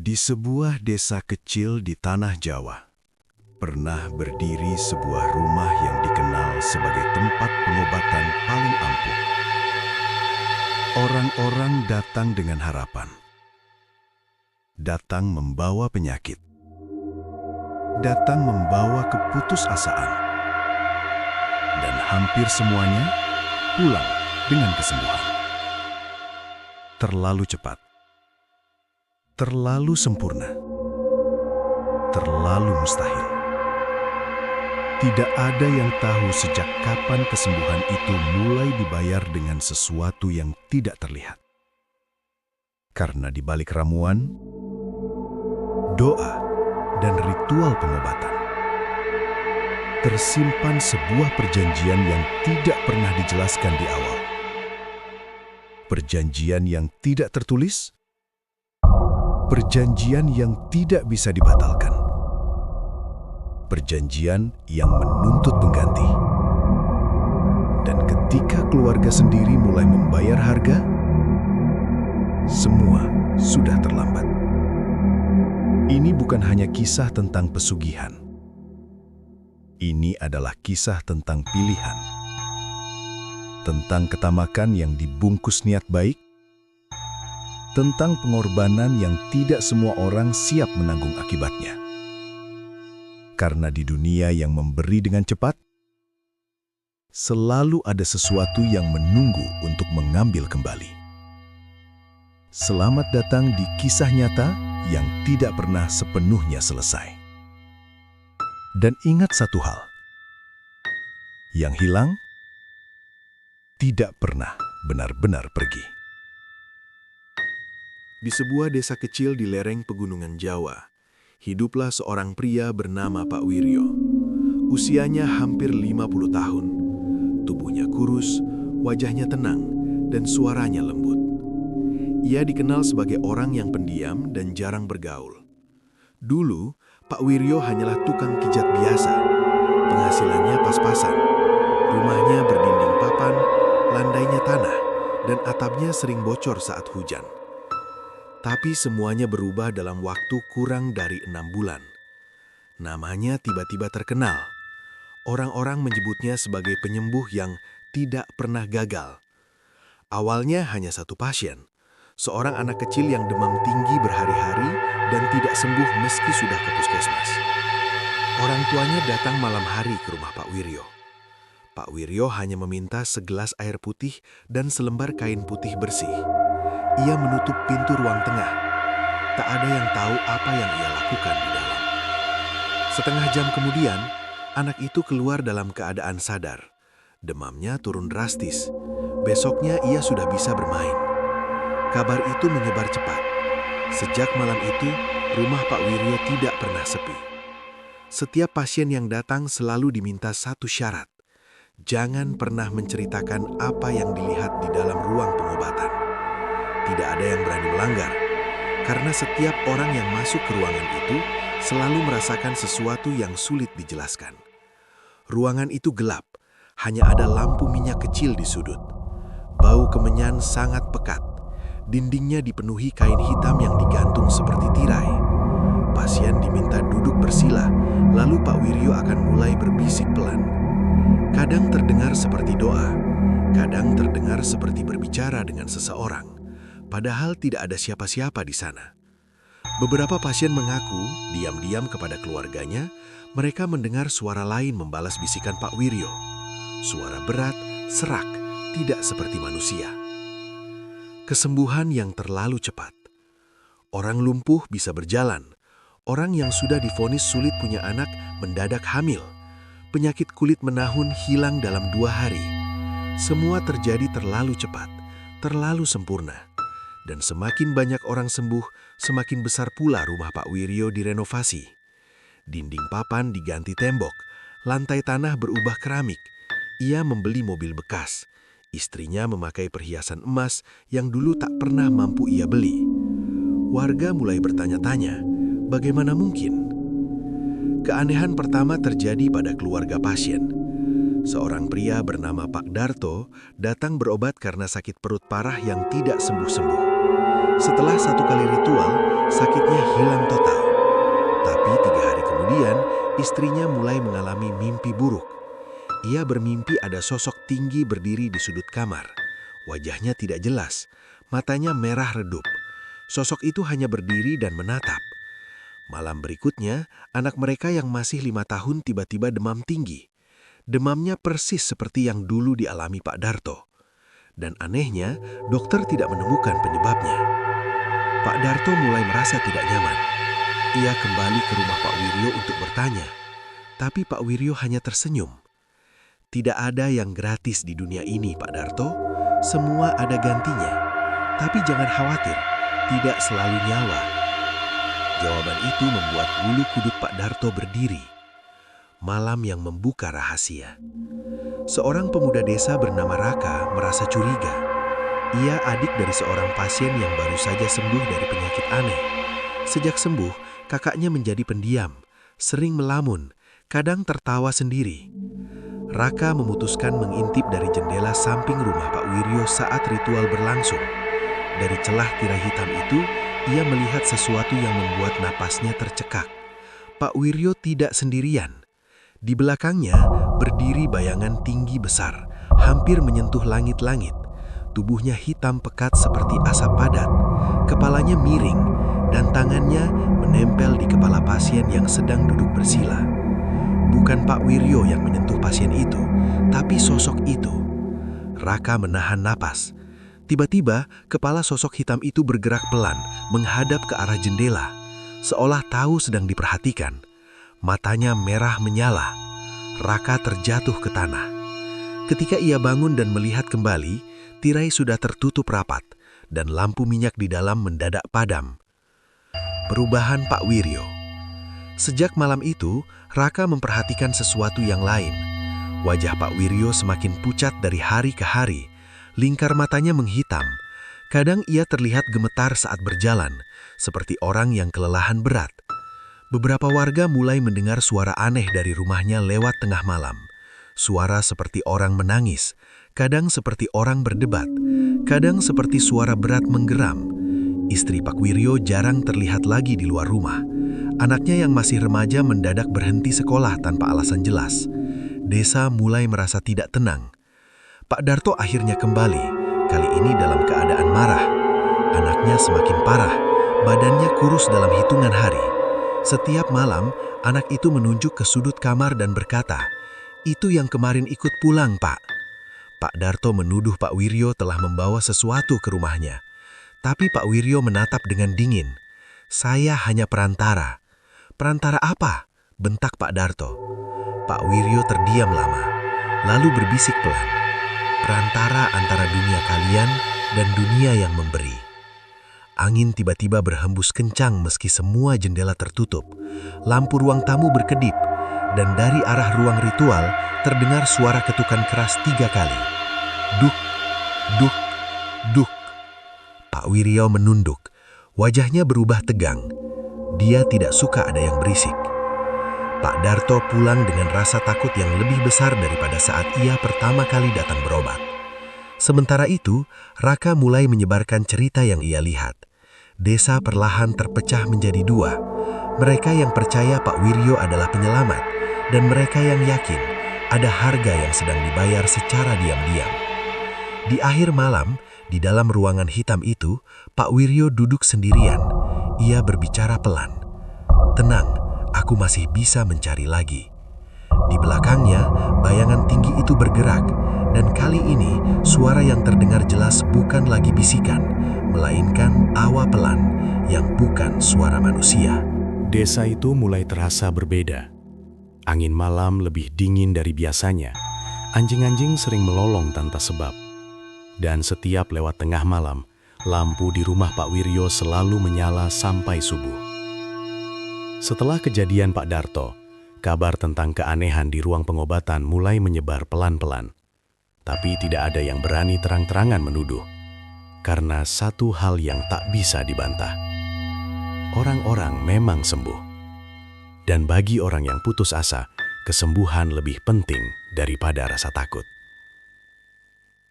Di sebuah desa kecil di tanah Jawa, pernah berdiri sebuah rumah yang dikenal sebagai tempat pengobatan paling ampuh. Orang-orang datang dengan harapan. Datang membawa penyakit. Datang membawa keputusasaan. Dan hampir semuanya pulang dengan kesembuhan. Terlalu cepat. Terlalu sempurna. Terlalu mustahil. Tidak ada yang tahu sejak kapan kesembuhan itu mulai dibayar dengan sesuatu yang tidak terlihat. Karena di balik ramuan, doa, dan ritual pengobatan, tersimpan sebuah perjanjian yang tidak pernah dijelaskan di awal. Perjanjian yang tidak tertulis, perjanjian yang tidak bisa dibatalkan. Perjanjian yang menuntut pengganti. Dan ketika keluarga sendiri mulai membayar harga, semua sudah terlambat. Ini bukan hanya kisah tentang pesugihan. Ini adalah kisah tentang pilihan. Tentang ketamakan yang dibungkus niat baik, tentang pengorbanan yang tidak semua orang siap menanggung akibatnya. Karena di dunia yang memberi dengan cepat, selalu ada sesuatu yang menunggu untuk mengambil kembali. Selamat datang di kisah nyata yang tidak pernah sepenuhnya selesai. Dan ingat satu hal, yang hilang tidak pernah benar-benar pergi. Di sebuah desa kecil di lereng pegunungan Jawa, hiduplah seorang pria bernama Pak Wiryo. Usianya hampir 50 tahun. Tubuhnya kurus, wajahnya tenang, dan suaranya lembut. Ia dikenal sebagai orang yang pendiam dan jarang bergaul. Dulu, Pak Wiryo hanyalah tukang pijat biasa. Penghasilannya pas-pasan. Rumahnya berdinding papan, landainya tanah, dan atapnya sering bocor saat hujan. Tapi semuanya berubah dalam waktu kurang dari 6 bulan. Namanya tiba-tiba terkenal. Orang-orang menyebutnya sebagai penyembuh yang tidak pernah gagal. Awalnya hanya satu pasien, seorang anak kecil yang demam tinggi berhari-hari dan tidak sembuh meski sudah ke puskesmas. Orang tuanya datang malam hari ke rumah Pak Wiryo. Pak Wiryo hanya meminta segelas air putih dan selembar kain putih bersih. Ia menutup pintu ruang tengah. Tak ada yang tahu apa yang ia lakukan di dalam. Setengah jam kemudian, anak itu keluar dalam keadaan sadar. Demamnya turun drastis. Besoknya ia sudah bisa bermain. Kabar itu menyebar cepat. Sejak malam itu, rumah Pak Wiryo tidak pernah sepi. Setiap pasien yang datang selalu diminta satu syarat. Jangan pernah menceritakan apa yang dilihat di dalam ruang pengobatan. Tidak ada yang berani melanggar, karena setiap orang yang masuk ke ruangan itu selalu merasakan sesuatu yang sulit dijelaskan. Ruangan itu gelap, hanya ada lampu minyak kecil di sudut. Bau kemenyan sangat pekat. Dindingnya dipenuhi kain hitam yang digantung seperti tirai. Pasien diminta duduk bersila, lalu Pak Wiryo akan mulai berbisik pelan. Kadang terdengar seperti doa, kadang terdengar seperti berbicara dengan seseorang, padahal tidak ada siapa-siapa di sana. Beberapa pasien mengaku, diam-diam kepada keluarganya, mereka mendengar suara lain membalas bisikan Pak Wiryo. Suara berat, serak, tidak seperti manusia. Kesembuhan yang terlalu cepat. Orang lumpuh bisa berjalan. Orang yang sudah divonis sulit punya anak mendadak hamil. Penyakit kulit menahun hilang dalam 2 hari. Semua terjadi terlalu cepat, terlalu sempurna. Dan semakin banyak orang sembuh, semakin besar pula rumah Pak Wiryo direnovasi. Dinding papan diganti tembok, lantai tanah berubah keramik. Ia membeli mobil bekas. Istrinya memakai perhiasan emas yang dulu tak pernah mampu ia beli. Warga mulai bertanya-tanya, bagaimana mungkin? Keanehan pertama terjadi pada keluarga pasien. Seorang pria bernama Pak Darto datang berobat karena sakit perut parah yang tidak sembuh-sembuh. Setelah 1 kali ritual, sakitnya hilang total. Tapi 3 hari kemudian, istrinya mulai mengalami mimpi buruk. Ia bermimpi ada sosok tinggi berdiri di sudut kamar. Wajahnya tidak jelas, matanya merah redup. Sosok itu hanya berdiri dan menatap. Malam berikutnya, anak mereka yang masih 5 tahun tiba-tiba demam tinggi. Demamnya persis seperti yang dulu dialami Pak Darto. Dan anehnya, dokter tidak menemukan penyebabnya. Pak Darto mulai merasa tidak nyaman. Ia kembali ke rumah Pak Wiryo untuk bertanya. Tapi Pak Wiryo hanya tersenyum. Tidak ada yang gratis di dunia ini, Pak Darto. Semua ada gantinya. Tapi jangan khawatir, tidak selalu nyawa. Jawaban itu membuat bulu kuduk Pak Darto berdiri. Malam yang membuka rahasia. Seorang pemuda desa bernama Raka merasa curiga. Ia adik dari seorang pasien yang baru saja sembuh dari penyakit aneh. Sejak sembuh, kakaknya menjadi pendiam, sering melamun, kadang tertawa sendiri. Raka memutuskan mengintip dari jendela samping rumah Pak Wiryo saat ritual berlangsung. Dari celah tirai hitam itu, ia melihat sesuatu yang membuat napasnya tercekak. Pak Wiryo tidak sendirian. Di belakangnya berdiri bayangan tinggi besar, hampir menyentuh langit-langit. Tubuhnya hitam pekat seperti asap padat, kepalanya miring, dan tangannya menempel di kepala pasien yang sedang duduk bersila. Bukan Pak Wiryo yang menyentuh pasien itu, tapi sosok itu. Raka menahan napas. Tiba-tiba, kepala sosok hitam itu bergerak pelan, menghadap ke arah jendela, seolah tahu sedang diperhatikan. Matanya merah menyala. Raka terjatuh ke tanah. Ketika ia bangun dan melihat kembali, tirai sudah tertutup rapat, dan lampu minyak di dalam mendadak padam. Perubahan Pak Wiryo. Sejak malam itu, Raka memperhatikan sesuatu yang lain. Wajah Pak Wiryo semakin pucat dari hari ke hari. Lingkar matanya menghitam. Kadang ia terlihat gemetar saat berjalan, seperti orang yang kelelahan berat. Beberapa warga mulai mendengar suara aneh dari rumahnya lewat tengah malam. Suara seperti orang menangis, kadang seperti orang berdebat, kadang seperti suara berat menggeram. Istri Pak Wiryo jarang terlihat lagi di luar rumah. Anaknya yang masih remaja mendadak berhenti sekolah tanpa alasan jelas. Desa mulai merasa tidak tenang. Pak Darto akhirnya kembali, kali ini dalam keadaan marah. Anaknya semakin parah, badannya kurus dalam hitungan hari. Setiap malam, anak itu menunjuk ke sudut kamar dan berkata, "Itu yang kemarin ikut pulang, Pak." Pak Darto menuduh Pak Wiryo telah membawa sesuatu ke rumahnya. Tapi Pak Wiryo menatap dengan dingin. "Saya hanya perantara." "Perantara apa?" bentak Pak Darto. Pak Wiryo terdiam lama, lalu berbisik pelan. "Perantara antara dunia kalian dan dunia yang memberi." Angin tiba-tiba berhembus kencang meski semua jendela tertutup. Lampu ruang tamu berkedip, dan dari arah ruang ritual terdengar suara ketukan keras 3 kali. Duk, duk, duk. Pak Wiryo menunduk. Wajahnya berubah tegang. Dia tidak suka ada yang berisik. Pak Darto pulang dengan rasa takut yang lebih besar daripada saat ia pertama kali datang berobat. Sementara itu, Raka mulai menyebarkan cerita yang ia lihat. Desa perlahan terpecah menjadi 2. Mereka yang percaya Pak Wiryo adalah penyelamat, dan mereka yang yakin ada harga yang sedang dibayar secara diam-diam. Di akhir malam, di dalam ruangan hitam itu, Pak Wiryo duduk sendirian. Ia berbicara pelan. "Tenang, aku masih bisa mencari lagi." Di belakangnya, bayangan tinggi itu bergerak, dan kali ini suara yang terdengar jelas bukan lagi bisikan, melainkan tawa pelan yang bukan suara manusia. Desa itu mulai terasa berbeda. Angin malam lebih dingin dari biasanya. Anjing-anjing sering melolong tanpa sebab. Dan setiap lewat tengah malam, lampu di rumah Pak Wiryo selalu menyala sampai subuh. Setelah kejadian Pak Darto, kabar tentang keanehan di ruang pengobatan mulai menyebar pelan-pelan. Tapi tidak ada yang berani terang-terangan menuduh. Karena satu hal yang tak bisa dibantah. Orang-orang memang sembuh. Dan bagi orang yang putus asa, kesembuhan lebih penting daripada rasa takut.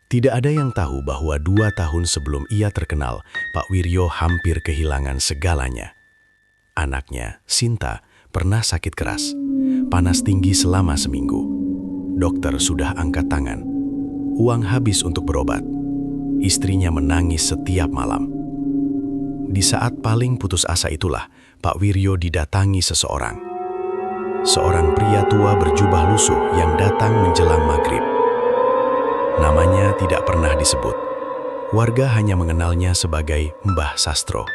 Tidak ada yang tahu bahwa 2 tahun sebelum ia terkenal, Pak Wiryo hampir kehilangan segalanya. Anaknya, Sinta, pernah sakit keras, panas tinggi selama seminggu. Dokter sudah angkat tangan. Uang habis untuk berobat. Istrinya menangis setiap malam. Di saat paling putus asa itulah, Pak Wiryo didatangi seseorang. Seorang pria tua berjubah lusuh yang datang menjelang maghrib. Namanya tidak pernah disebut. Warga hanya mengenalnya sebagai Mbah Sastro,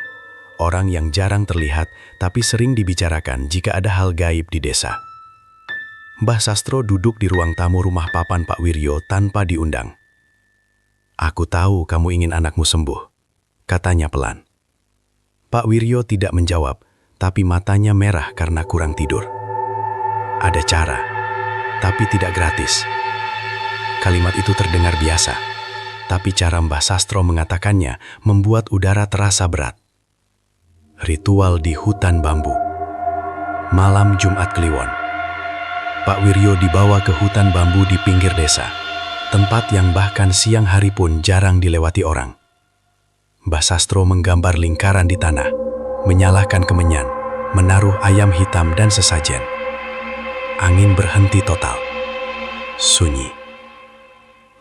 orang yang jarang terlihat tapi sering dibicarakan jika ada hal gaib di desa. Mbah Sastro duduk di ruang tamu rumah papan Pak Wiryo tanpa diundang. "Aku tahu kamu ingin anakmu sembuh," katanya pelan. Pak Wiryo tidak menjawab, tapi matanya merah karena kurang tidur. "Ada cara, tapi tidak gratis." Kalimat itu terdengar biasa, tapi cara Mbah Sastro mengatakannya membuat udara terasa berat. Ritual di hutan bambu. Malam Jumat Kliwon. Pak Wiryo dibawa ke hutan bambu di pinggir desa, tempat yang bahkan siang hari pun jarang dilewati orang. Mbah Sastro menggambar lingkaran di tanah, menyalakan kemenyan, menaruh ayam hitam dan sesajen. Angin berhenti total. Sunyi.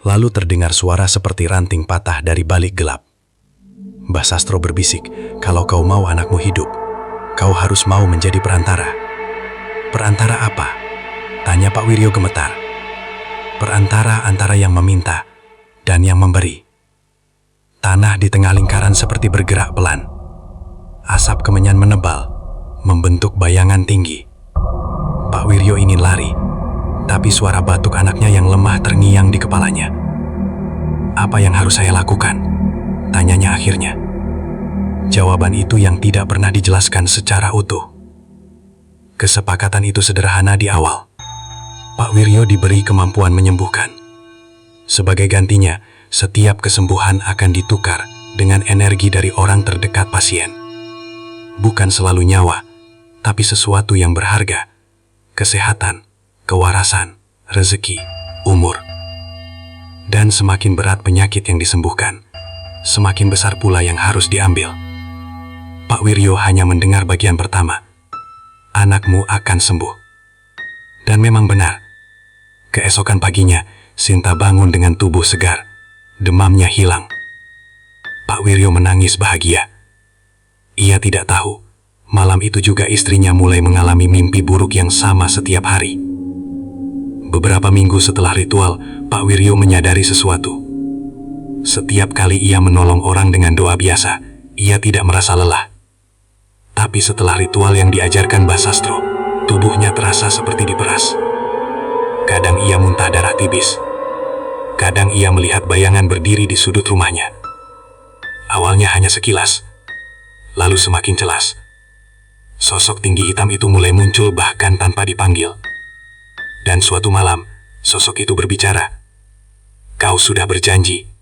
Lalu terdengar suara seperti ranting patah dari balik gelap. Mbah Sastro berbisik, "Kalau kau mau anakmu hidup, kau harus mau menjadi perantara." "Perantara apa?" tanya Pak Wiryo gemetar. "Perantara antara yang meminta dan yang memberi." Tanah di tengah lingkaran seperti bergerak pelan. Asap kemenyan menebal, membentuk bayangan tinggi. Pak Wiryo ingin lari, tapi suara batuk anaknya yang lemah terngiang di kepalanya. "Apa yang harus saya lakukan?" tanyanya akhirnya. Jawaban itu yang tidak pernah dijelaskan secara utuh. Kesepakatan itu sederhana di awal. Pak Wiryo diberi kemampuan menyembuhkan. Sebagai gantinya, setiap kesembuhan akan ditukar dengan energi dari orang terdekat pasien. Bukan selalu nyawa, tapi sesuatu yang berharga. Kesehatan, kewarasan, rezeki, umur. Dan semakin berat penyakit yang disembuhkan, semakin besar pula yang harus diambil. Pak Wiryo hanya mendengar bagian pertama. "Anakmu akan sembuh." Dan memang benar. Keesokan paginya, Sinta bangun dengan tubuh segar. Demamnya hilang. Pak Wiryo menangis bahagia. Ia tidak tahu, malam itu juga istrinya mulai mengalami mimpi buruk yang sama setiap hari. Beberapa minggu setelah ritual, Pak Wiryo menyadari sesuatu. Setiap kali ia menolong orang dengan doa biasa, ia tidak merasa lelah. Tapi setelah ritual yang diajarkan Mbah Sastro, tubuhnya terasa seperti diperas. Kadang ia muntah darah tibis. Kadang ia melihat bayangan berdiri di sudut rumahnya. Awalnya hanya sekilas, lalu semakin jelas. Sosok tinggi hitam itu mulai muncul bahkan tanpa dipanggil. Dan suatu malam, sosok itu berbicara. "Kau sudah berjanji."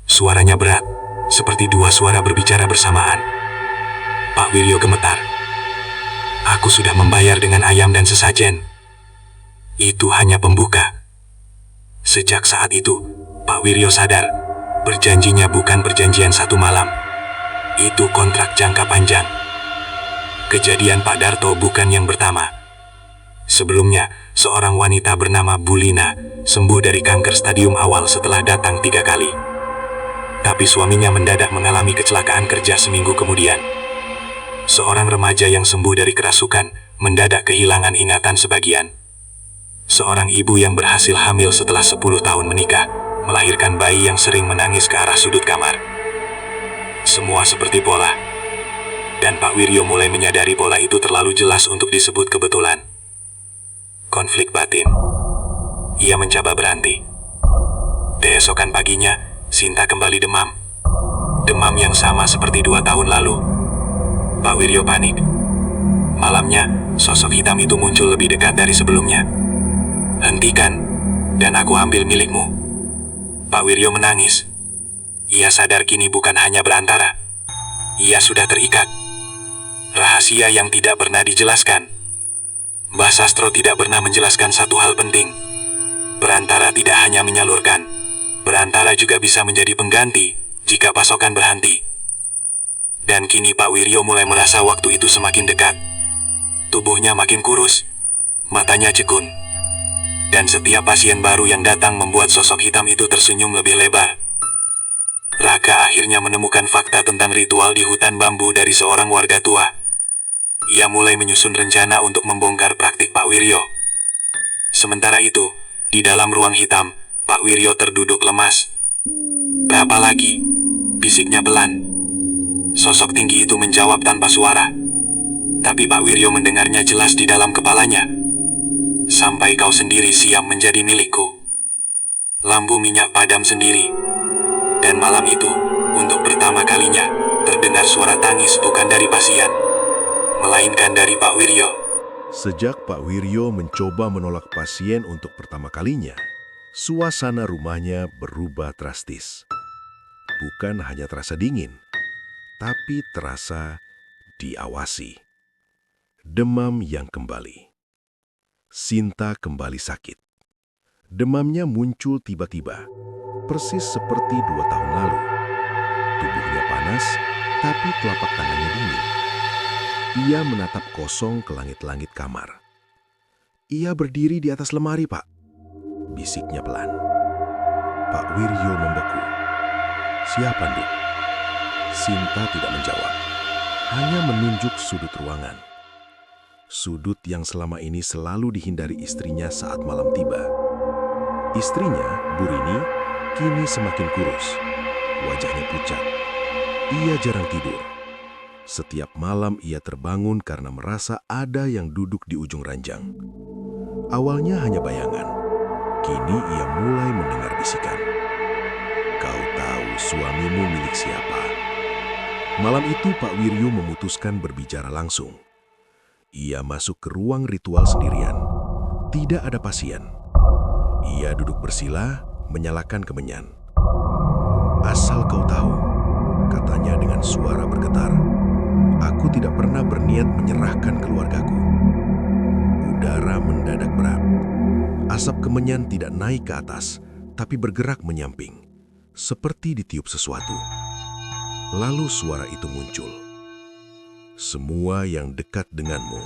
Suaranya berat, seperti dua suara berbicara bersamaan. Pak Wiryo gemetar. "Aku sudah membayar dengan ayam dan sesajen. Itu hanya pembuka." Sejak saat itu, Pak Wiryo sadar, berjanjinya bukan perjanjian satu malam. Itu kontrak jangka panjang. Kejadian Pak Darto bukan yang pertama. Sebelumnya, seorang wanita bernama Bulina sembuh dari kanker stadium awal setelah datang 3 kali. Tapi suaminya mendadak mengalami kecelakaan kerja seminggu kemudian. Seorang remaja yang sembuh dari kerasukan mendadak kehilangan ingatan sebagian. Seorang ibu yang berhasil hamil setelah 10 tahun menikah, melahirkan bayi yang sering menangis ke arah sudut kamar. Semua seperti pola. Dan Pak Wiryo mulai menyadari pola itu terlalu jelas untuk disebut kebetulan. Konflik batin. Ia mencoba berhenti. Keesokan paginya, Sinta kembali demam. Demam yang sama seperti 2 tahun lalu. Pak Wiryo panik. Malamnya, sosok hitam itu muncul lebih dekat dari sebelumnya. "Hentikan, dan aku ambil milikmu." Pak Wiryo menangis. Ia sadar kini bukan hanya berantara. Ia sudah terikat. Rahasia yang tidak pernah dijelaskan. Mbah Sastro tidak pernah menjelaskan satu hal penting. Perantara tidak hanya menyalurkan, Berantara juga bisa menjadi pengganti jika pasokan berhenti. Dan kini Pak Wiryo mulai merasa waktu itu semakin dekat. Tubuhnya makin kurus, matanya cekun. Dan setiap pasien baru yang datang membuat sosok hitam itu tersenyum lebih lebar. Raka akhirnya menemukan fakta tentang ritual di hutan bambu dari seorang warga tua. Ia mulai menyusun rencana untuk membongkar praktik Pak Wiryo. Sementara itu, di dalam ruang hitam, Pak Wiryo terduduk lemas. "Berapa lagi?" bisiknya pelan. Sosok tinggi itu menjawab tanpa suara. Tapi Pak Wiryo mendengarnya jelas di dalam kepalanya. "Sampai kau sendiri siap menjadi milikku." Lampu minyak padam sendiri. Dan malam itu, untuk pertama kalinya, terdengar suara tangis bukan dari pasien, melainkan dari Pak Wiryo. Sejak Pak Wiryo mencoba menolak pasien untuk pertama kalinya, suasana rumahnya berubah drastis. Bukan hanya terasa dingin, tapi terasa diawasi. Demam yang kembali. Sinta kembali sakit. Demamnya muncul tiba-tiba, persis seperti 2 tahun lalu. Tubuhnya panas, tapi telapak tangannya dingin. Ia menatap kosong ke langit-langit kamar. "Ia berdiri di atas lemari, Pak," bisiknya pelan. Pak Wiryo membeku. "Siapa, Nduk?" Sinta tidak menjawab, hanya menunjuk sudut ruangan. Sudut yang selama ini selalu dihindari istrinya saat malam tiba. Istrinya, Bu Rini, kini semakin kurus. Wajahnya pucat. Ia jarang tidur. Setiap malam ia terbangun karena merasa ada yang duduk di ujung ranjang. Awalnya hanya bayangan. Kini ia mulai mendengar bisikan. "Kau tahu suamimu milik siapa?" Malam itu Pak Wiryo memutuskan berbicara langsung. Ia masuk ke ruang ritual sendirian. Tidak ada pasien. Ia duduk bersila, menyalakan kemenyan. "Asal kau tahu," katanya dengan suara bergetar, "aku tidak pernah berniat menyerahkan keluargaku." Udara mendadak berat. Asap kemenyan tidak naik ke atas, tapi bergerak menyamping, seperti ditiup sesuatu. Lalu suara itu muncul. "Semua yang dekat denganmu,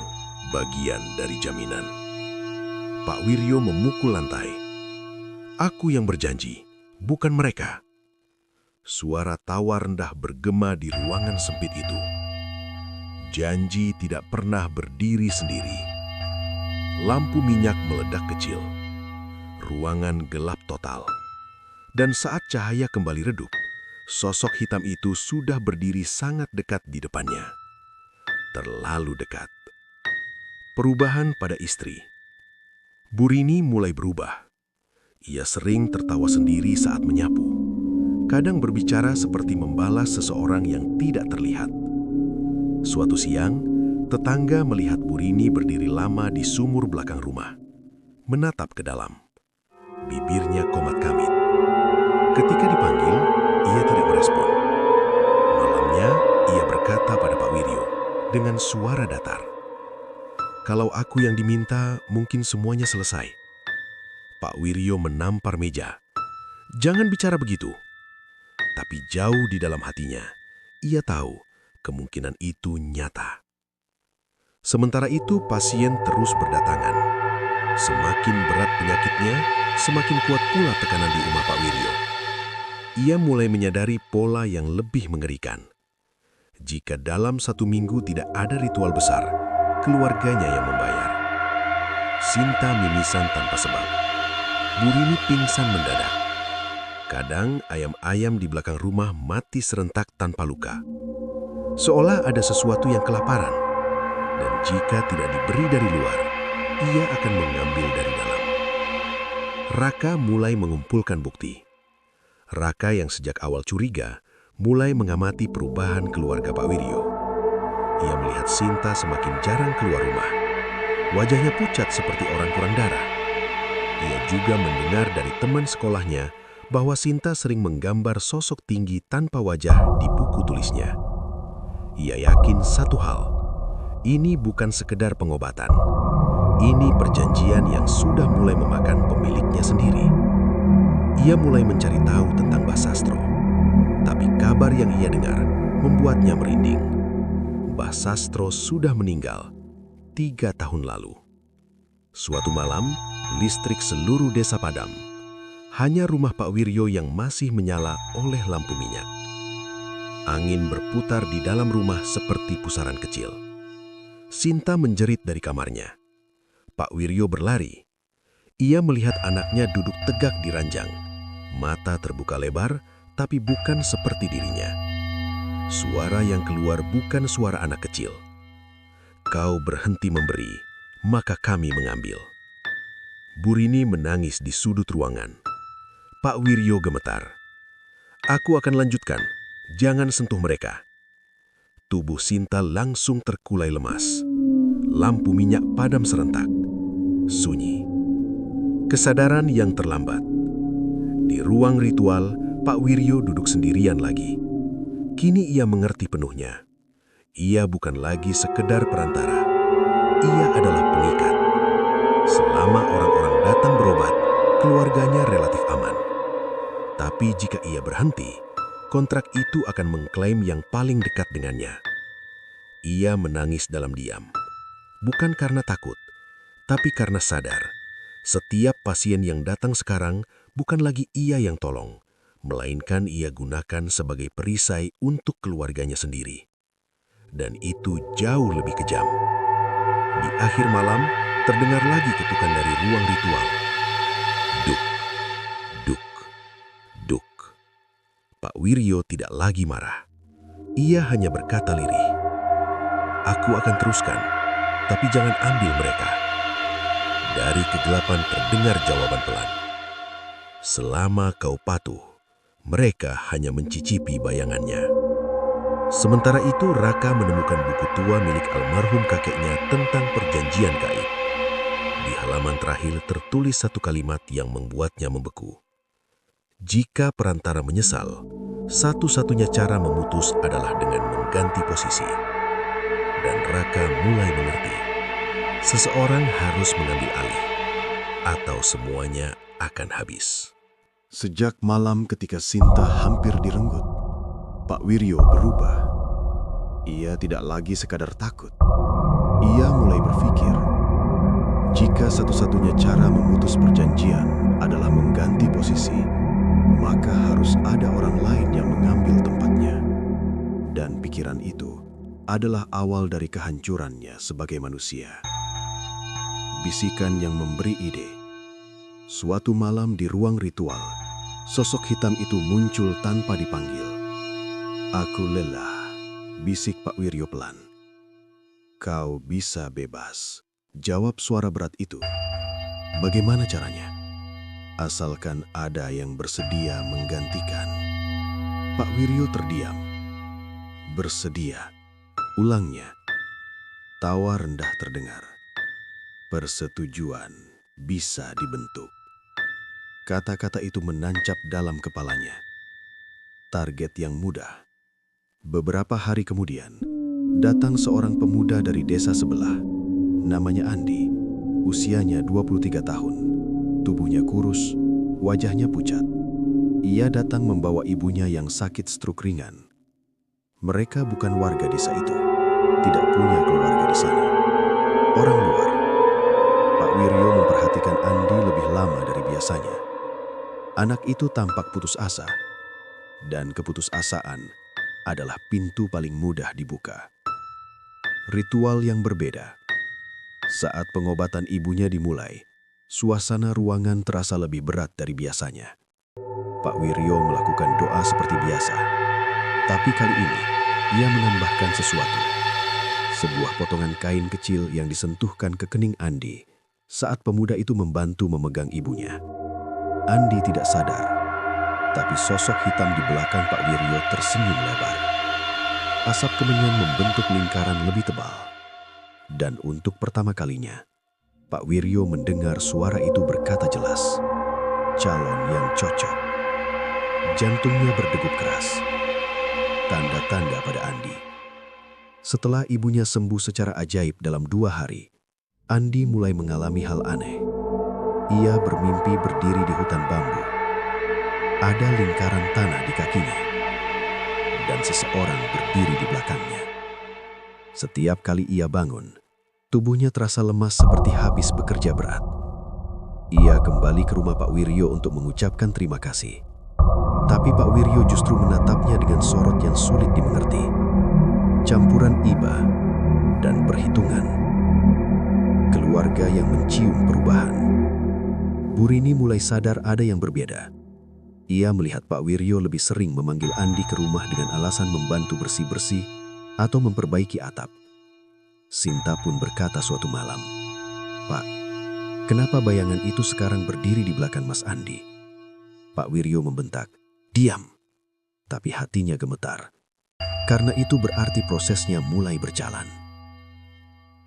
bagian dari jaminan." Pak Wiryo memukul lantai. "Aku yang berjanji, bukan mereka." Suara tawa rendah bergema di ruangan sempit itu. Janji tidak pernah berdiri sendiri. Lampu minyak meledak kecil. Ruangan gelap total. Dan saat cahaya kembali redup, sosok hitam itu sudah berdiri sangat dekat di depannya. Terlalu dekat. Perubahan pada istri. Bu Rini mulai berubah. Ia sering tertawa sendiri saat menyapu. Kadang berbicara seperti membalas seseorang yang tidak terlihat. Suatu siang, tetangga melihat Bu Rini berdiri lama di sumur belakang rumah, menatap ke dalam. Bibirnya komat kamit. Ketika dipanggil, ia tidak merespon. Malamnya, ia berkata pada Pak Wiryo dengan suara datar, "Kalau aku yang diminta, mungkin semuanya selesai." Pak Wiryo menampar meja. "Jangan bicara begitu." Tapi jauh di dalam hatinya, ia tahu kemungkinan itu nyata. Sementara itu, pasien terus berdatangan. Semakin berat penyakitnya, semakin kuat pula tekanan di rumah Pak Wiryo. Ia mulai menyadari pola yang lebih mengerikan. Jika dalam 1 minggu tidak ada ritual besar, keluarganya yang membayar. Sinta mimisan tanpa sebab. Bu Rini pingsan mendadak. Kadang ayam-ayam di belakang rumah mati serentak tanpa luka. Seolah ada sesuatu yang kelaparan. Dan jika tidak diberi dari luar, ia akan mengambil dari dalam. Raka mulai mengumpulkan bukti. Raka yang sejak awal curiga, mulai mengamati perubahan keluarga Pak Wiryo. Ia melihat Sinta semakin jarang keluar rumah. Wajahnya pucat seperti orang kurang darah. Ia juga mendengar dari teman sekolahnya bahwa Sinta sering menggambar sosok tinggi tanpa wajah di buku tulisnya. Ia yakin satu hal, ini bukan sekedar pengobatan. Ini perjanjian yang sudah mulai memakan pemiliknya sendiri. Ia mulai mencari tahu tentang Mbah Sastro. Tapi kabar yang ia dengar membuatnya merinding. Mbah Sastro sudah meninggal 3 tahun lalu. Suatu malam, listrik seluruh desa padam. Hanya rumah Pak Wiryo yang masih menyala oleh lampu minyak. Angin berputar di dalam rumah seperti pusaran kecil. Sinta menjerit dari kamarnya. Pak Wiryo berlari. Ia melihat anaknya duduk tegak di ranjang. Mata terbuka lebar, tapi bukan seperti dirinya. Suara yang keluar bukan suara anak kecil. Kau berhenti memberi, maka kami mengambil. Burini menangis di sudut ruangan. Pak Wiryo gemetar. Aku akan lanjutkan, jangan sentuh mereka. Tubuh Sinta langsung terkulai lemas. Lampu minyak padam serentak. Sunyi. Kesadaran yang terlambat. Di ruang ritual, Pak Wiryo duduk sendirian lagi. Kini ia mengerti penuhnya. Ia bukan lagi sekedar perantara. Ia adalah pengikat. Selama orang-orang datang berobat, keluarganya relatif aman. Tapi jika ia berhenti, kontrak itu akan mengklaim yang paling dekat dengannya. Ia menangis dalam diam. Bukan karena takut, tapi karena sadar. Setiap pasien yang datang sekarang bukan lagi ia yang tolong, melainkan ia gunakan sebagai perisai untuk keluarganya sendiri. Dan itu jauh lebih kejam. Di akhir malam, terdengar lagi ketukan dari ruang ritual. Duk, duk, duk. Pak Wiryo tidak lagi marah. Ia hanya berkata lirih, "Aku akan teruskan, tapi jangan ambil mereka." Dari kegelapan terdengar jawaban pelan. "Selama kau patuh, mereka hanya mencicipi bayangannya." Sementara itu, Raka menemukan buku tua milik almarhum kakeknya tentang perjanjian gaib. Di halaman terakhir tertulis satu kalimat yang membuatnya membeku. Jika perantara menyesal, satu-satunya cara memutus adalah dengan mengganti posisi. Dan Raka mulai mengerti. Seseorang harus mengambil alih, atau semuanya akan habis. Sejak malam ketika Sinta hampir direnggut, Pak Wiryo berubah. Ia tidak lagi sekadar takut. Ia mulai berpikir, jika satu-satunya cara memutus perjanjian adalah mengganti posisi, maka harus ada orang lain yang mengambil tempatnya. Dan pikiran itu adalah awal dari kehancurannya sebagai manusia. Bisikan yang memberi ide. Suatu malam di ruang ritual, sosok hitam itu muncul tanpa dipanggil. "Aku lelah," bisik Pak Wiryo pelan. "Kau bisa bebas," jawab suara berat itu. "Bagaimana caranya?" "Asalkan ada yang bersedia menggantikan." Pak Wiryo terdiam. "Bersedia," ulangnya. Tawa rendah terdengar. "Persetujuan bisa dibentuk." Kata-kata itu menancap dalam kepalanya. Target yang mudah. Beberapa hari kemudian, datang seorang pemuda dari desa sebelah. Namanya Andi. Usianya 23 tahun. Tubuhnya kurus, wajahnya pucat. Ia datang membawa ibunya yang sakit stroke ringan. Mereka bukan warga desa itu. Tidak punya keluarga di sana. Orang luar. Pak Wiryo memperhatikan Andi lebih lama dari biasanya. Anak itu tampak putus asa. Dan keputusasaan adalah pintu paling mudah dibuka. Ritual yang berbeda. Saat pengobatan ibunya dimulai, suasana ruangan terasa lebih berat dari biasanya. Pak Wiryo melakukan doa seperti biasa. Tapi kali ini, ia menambahkan sesuatu. Sebuah potongan kain kecil yang disentuhkan ke kening Andi saat pemuda itu membantu memegang ibunya. Andi tidak sadar, tapi sosok hitam di belakang Pak Wiryo tersenyum lebar. Asap kemenyan membentuk lingkaran lebih tebal. Dan untuk pertama kalinya, Pak Wiryo mendengar suara itu berkata jelas, "Calon yang cocok." Jantungnya berdegup keras. Tanda-tanda pada Andi. Setelah ibunya sembuh secara ajaib dalam 2 hari, Andi mulai mengalami hal aneh. Ia bermimpi berdiri di hutan bambu. ada lingkaran tanah di kakinya, dan seseorang berdiri di belakangnya. Setiap kali ia bangun, tubuhnya terasa lemas seperti habis bekerja berat. Ia kembali ke rumah Pak Wiryo untuk mengucapkan terima kasih. Tapi Pak Wiryo justru menatapnya dengan sorot yang sulit dimengerti. Campuran iba dan perhitungan. Keluarga yang mencium perubahan. Bu Rini mulai sadar ada yang berbeda. Ia melihat Pak Wiryo lebih sering memanggil Andi ke rumah dengan alasan membantu bersih-bersih atau memperbaiki atap. Sinta pun berkata suatu malam, "Pak, kenapa bayangan itu sekarang berdiri di belakang Mas Andi?" Pak Wiryo membentak, "Diam!" Tapi hatinya gemetar. Karena itu berarti prosesnya mulai berjalan.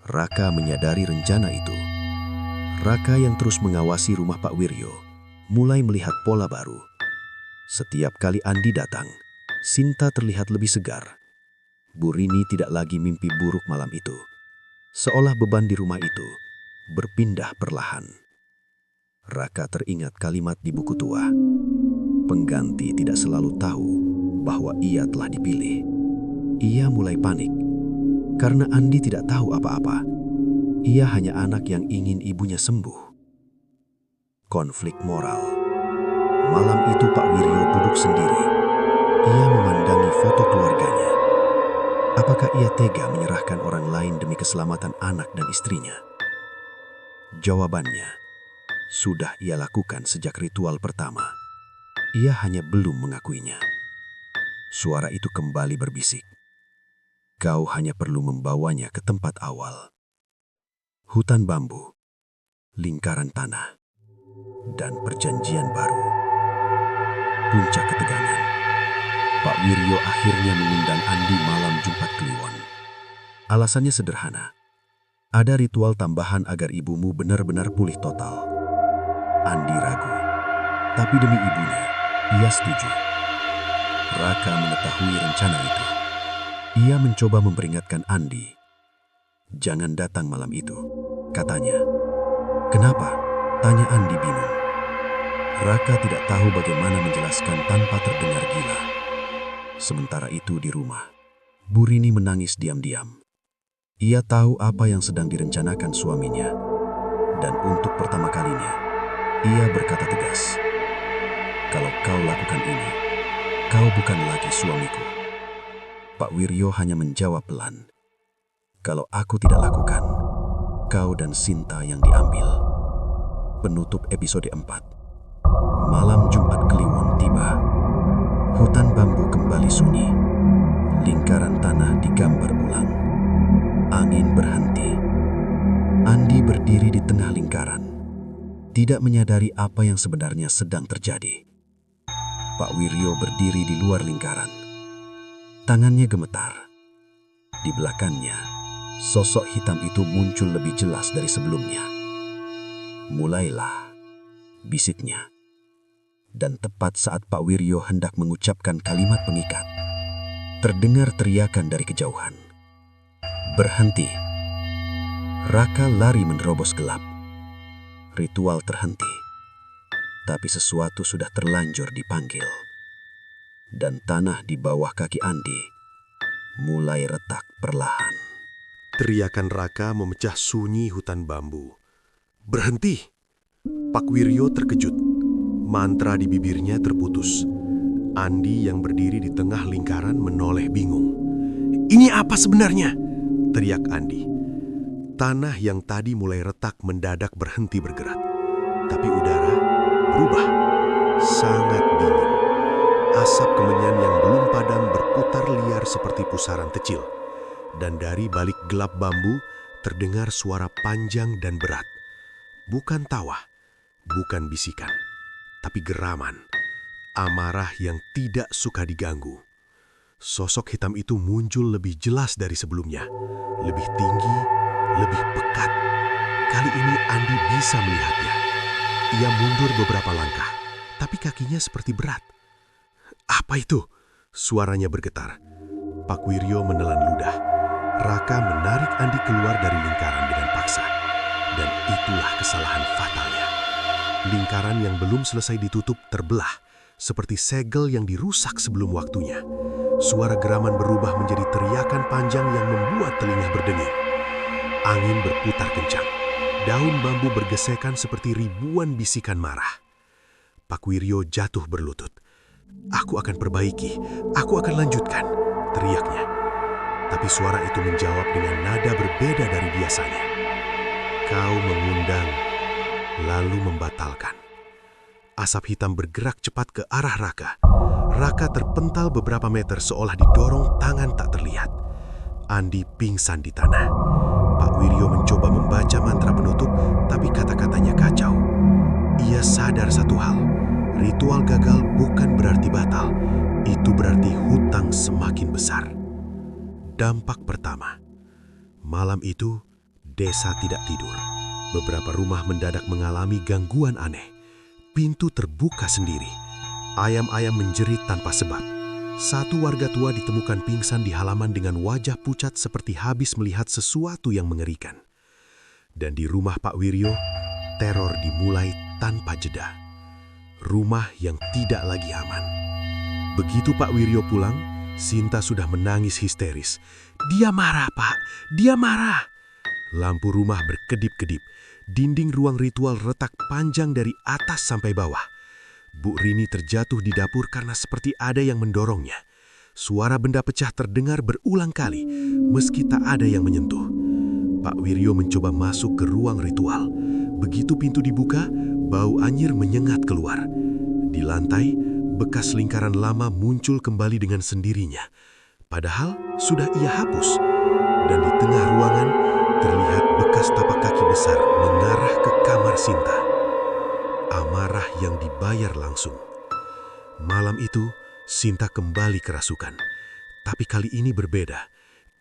Raka menyadari rencana itu. Raka yang terus mengawasi rumah Pak Wiryo mulai melihat pola baru. Setiap kali Andi datang, Sinta terlihat lebih segar. Bu Rini tidak lagi mimpi buruk malam itu. Seolah beban di rumah itu berpindah perlahan. Raka teringat kalimat di buku tua. Pengganti tidak selalu tahu bahwa ia telah dipilih. Ia mulai panik karena Andi tidak tahu apa-apa. Ia hanya anak yang ingin ibunya sembuh. Konflik moral. Malam itu Pak Wiryo duduk sendiri. Ia memandangi foto keluarganya. Apakah ia tega menyerahkan orang lain demi keselamatan anak dan istrinya? Jawabannya, sudah ia lakukan sejak ritual pertama. Ia hanya belum mengakuinya. Suara itu kembali berbisik. Kau hanya perlu membawanya ke tempat awal. Hutan bambu, lingkaran tanah, dan perjanjian baru. Puncak ketegangan. Pak Wiryo akhirnya mengundang Andi malam Jumat Kliwon. Alasannya sederhana. Ada ritual tambahan agar ibumu benar-benar pulih total. Andi ragu. Tapi demi ibunya, ia setuju. Raka mengetahui rencana itu. Ia mencoba memperingatkan Andi. "Jangan datang malam itu," katanya. "Kenapa?" tanya Andi bingung. Raka tidak tahu bagaimana menjelaskan tanpa terdengar gila. Sementara itu di rumah, Bu Rini menangis diam-diam. Ia tahu apa yang sedang direncanakan suaminya. Dan untuk pertama kalinya, ia berkata tegas, "Kalau kau lakukan ini, kau bukan lagi suamiku." Pak Wiryo hanya menjawab pelan, "Kalau aku tidak lakukan, kau dan Sinta yang diambil." Penutup episode 4. Malam Jumat Kliwon tiba. Hutan bambu kembali sunyi. Lingkaran tanah digambar ulang. Angin berhenti. Andi berdiri di tengah lingkaran, tidak menyadari apa yang sebenarnya sedang terjadi. Pak Wiryo berdiri di luar lingkaran. Tangannya gemetar. Di belakangnya, sosok hitam itu muncul lebih jelas dari sebelumnya. "Mulailah," bisiknya. Dan tepat saat Pak Wiryo hendak mengucapkan kalimat pengikat, terdengar teriakan dari kejauhan. "Berhenti!" Raka lari menerobos gelap. Ritual terhenti. Tapi sesuatu sudah terlanjur dipanggil. Dan tanah di bawah kaki Andi mulai retak perlahan. Teriakan Raka memecah sunyi hutan bambu. "Berhenti!" Pak Wiryo terkejut. Mantra di bibirnya terputus. Andi yang berdiri di tengah lingkaran menoleh bingung. "Ini apa sebenarnya?" teriak Andi. Tanah yang tadi mulai retak mendadak berhenti bergerak. Tapi udara berubah. Sangat dingin. Asap kemenyan yang belum padam berputar liar seperti pusaran kecil. Dan dari balik gelap bambu terdengar suara panjang dan berat. Bukan tawa, bukan bisikan, tapi geraman, amarah yang tidak suka diganggu. Sosok hitam itu muncul lebih jelas dari sebelumnya, lebih tinggi, lebih pekat. Kali ini Andi bisa melihatnya. Ia mundur beberapa langkah, tapi kakinya seperti berat. "Apa itu?" Suaranya bergetar. Pak Wiryo menelan ludah. Raka menarik Andi keluar dari lingkaran dengan paksa. Dan itulah kesalahan fatalnya. Lingkaran yang belum selesai ditutup terbelah. seperti segel yang dirusak sebelum waktunya. Suara geraman berubah menjadi teriakan panjang yang membuat telinga berdenging. Angin berputar kencang. Daun bambu bergesekan seperti ribuan bisikan marah. Pak Wiryo jatuh berlutut. "Aku akan perbaiki, aku akan lanjutkan," teriaknya. Tapi suara itu menjawab dengan nada berbeda dari biasanya. "Kau mengundang, lalu membatalkan." Asap hitam bergerak cepat ke arah Raka. Raka terpental beberapa meter seolah didorong tangan tak terlihat. Andi pingsan di tanah. Pak Wiryo mencoba membaca mantra penutup, tapi kata-katanya kacau. Ia sadar satu hal, ritual gagal bukan berarti batal, itu berarti hutang semakin besar. Dampak pertama, malam itu desa tidak tidur. Beberapa rumah mendadak mengalami gangguan aneh. Pintu terbuka sendiri. Ayam-ayam menjerit tanpa sebab. Satu warga tua ditemukan pingsan di halaman dengan wajah pucat seperti habis melihat sesuatu yang mengerikan. Dan di rumah Pak Wiryo, teror dimulai tanpa jeda. Rumah yang tidak lagi aman. Begitu Pak Wiryo pulang, Sinta sudah menangis histeris. "Dia marah, Pak. Dia marah." Lampu rumah berkedip-kedip. Dinding ruang ritual retak panjang dari atas sampai bawah. Bu Rini terjatuh di dapur karena seperti ada yang mendorongnya. Suara benda pecah terdengar berulang kali, meski tak ada yang menyentuh. Pak Wiryo mencoba masuk ke ruang ritual. Begitu pintu dibuka, bau anyir menyengat keluar. Di lantai, bekas lingkaran lama muncul kembali dengan sendirinya. Padahal sudah ia hapus. Dan di tengah ruangan, terlihat bekas tapak kaki besar mengarah ke kamar Sinta. Amarah yang dibayar langsung. Malam itu, Sinta kembali kerasukan. Tapi kali ini berbeda.